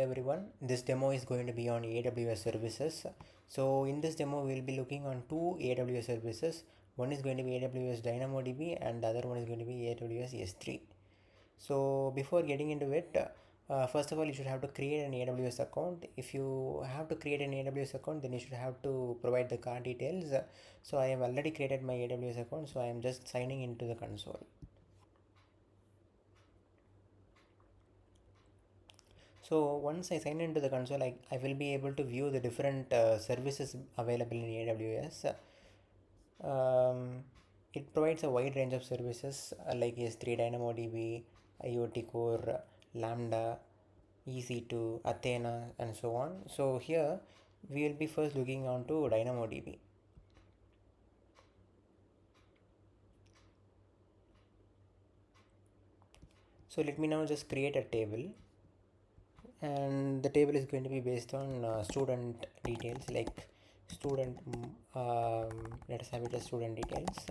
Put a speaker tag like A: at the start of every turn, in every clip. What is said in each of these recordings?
A: Everyone, this demo is going to be on AWS services. So in this demo we'll be looking on two AWS services. One is going to be AWS DynamoDB and the other one is going to be AWS S3. So before getting into it, first of all you should have to create an AWS account. If you have to create an AWS account, then you should have to provide the card details. So I have already created my AWS account, so I am just signing into the console. So once I sign into the console, I will be able to view the different services available in AWS. Um, it provides a wide range of services like S3, DynamoDB, IoT Core, Lambda, EC2, Athena, and so on. So here we will be first looking on to DynamoDB. So let me now just create a table, and the table is going to be based on student details like student let us have it as student details.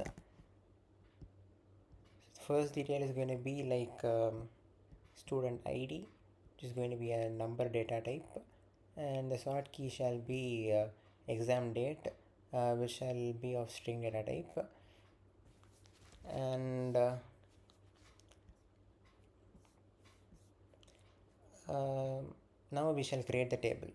A: First detail is going to be like student id, which is going to be a number data type, and the sort key shall be exam date, which shall be of string data type, and now we shall create the table.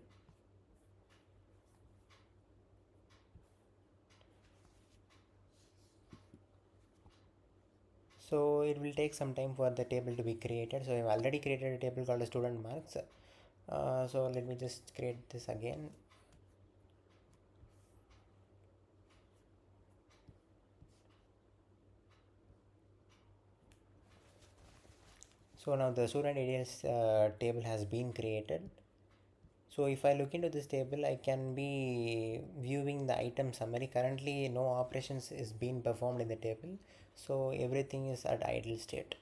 A: So it will take some time for the table to be created. So I've already created a table called student marks. So let me just create this again. So now the student details table has been created. So if I look into this table, I can be viewing the item summary. Currently no operations is being performed in the table, so everything is at idle state.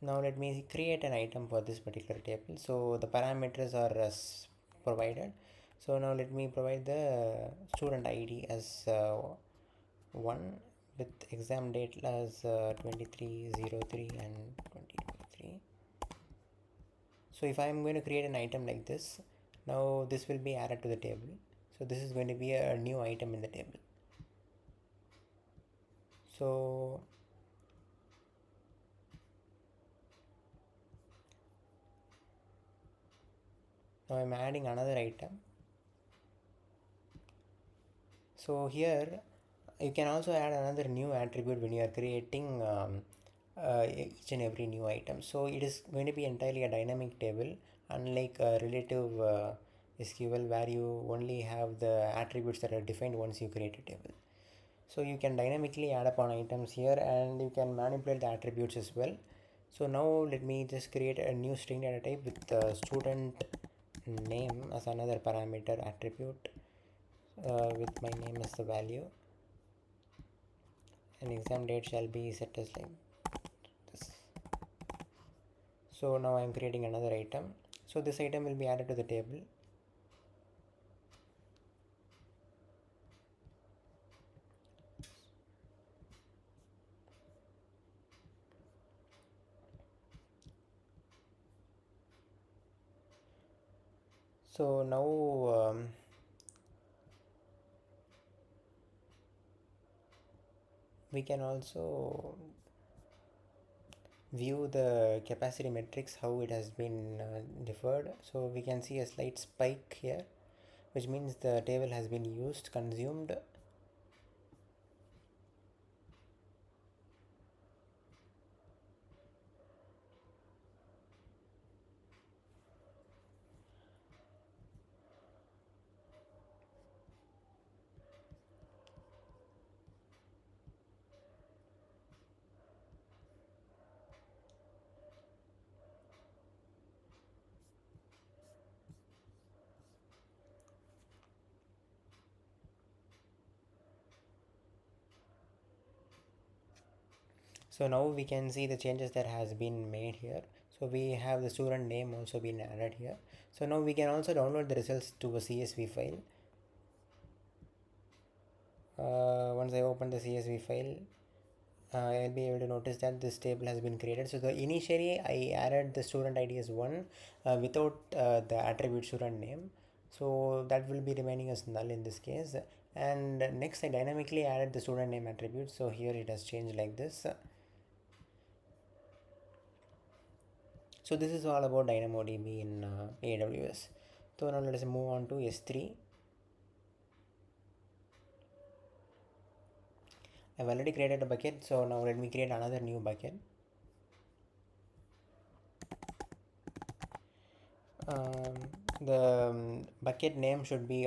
A: Now let me create an item for this particular table. So the parameters are as provided. So now let me provide the student ID as 1 with exam date as 2303 and 2023. So if I am going to create an item like this, now this will be added to the table. So this is going to be a new item in the table. So now I'm adding another item. So here you can also add another new attribute when you are creating each and every new item. So it is going to be entirely a dynamic table, unlike a relative SQL where you only have the attributes that are defined once you create a table. So you can dynamically add upon items here, and you can manipulate the attributes as well. So now let me just create a new string data type with student name as another parameter attribute, with my name as the value, and exam date shall be set as like this. So now I am creating another item. So this item will be added to the table. So now we can also view the capacity metrics, how it has been deferred. So we can see a slight spike here, which means the table has been used, consumed. So now we can see the changes that has been made here. So we have the student name also been added here. So now we can also download the results to a CSV file. Once I open the CSV file, I'll be able to notice that this table has been created. So the initially I added the student ID as one without the attribute student name. So that will be remaining as null in this case. And next I dynamically added the student name attribute. So here it has changed like this. So this is all about DynamoDB in AWS. So now let us move on to S3. I've already created a bucket, so now let me create another new bucket. Um, the bucket name should be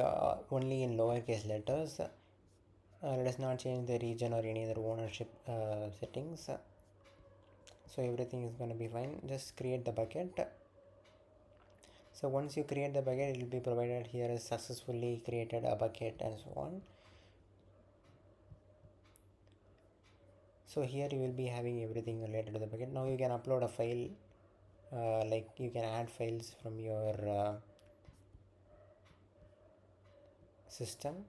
A: only in lowercase letters. Let us not change the region or any other ownership settings. So everything is going to be fine. Just create the bucket. So once you create the bucket, it will be provided here as successfully created a bucket and so on. So here you will be having everything related to the bucket. Now you can upload a file, like you can add files from your system,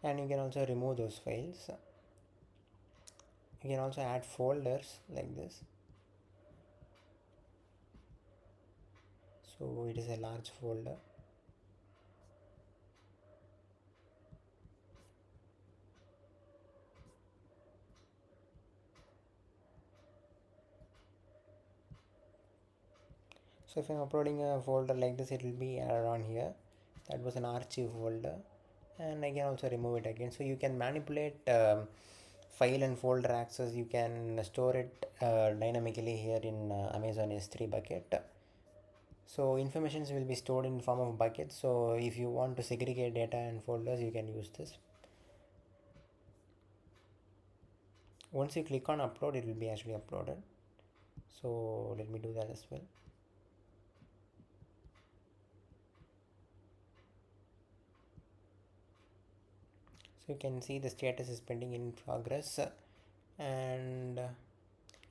A: and you can also remove those files. You can also add folders like this. So it is a large folder. So if I'm uploading a folder like this, it will be added on here. That was an archive folder, and I can also remove it again. So you can manipulate file and folder access. You can store it dynamically here in Amazon S3 bucket. So informations will be stored in form of buckets. So if you want to segregate data and folders, you can use this. Once you click on upload, it will be actually uploaded. So let me do that as well. So you can see the status is pending in progress, and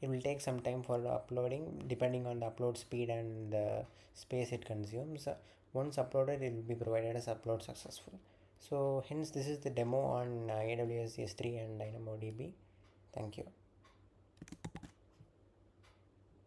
A: it will take some time for uploading depending on the upload speed and the space it consumes. Once uploaded, it will be provided as upload successful. So hence this is the demo on AWS S3 and DynamoDB. Thank you.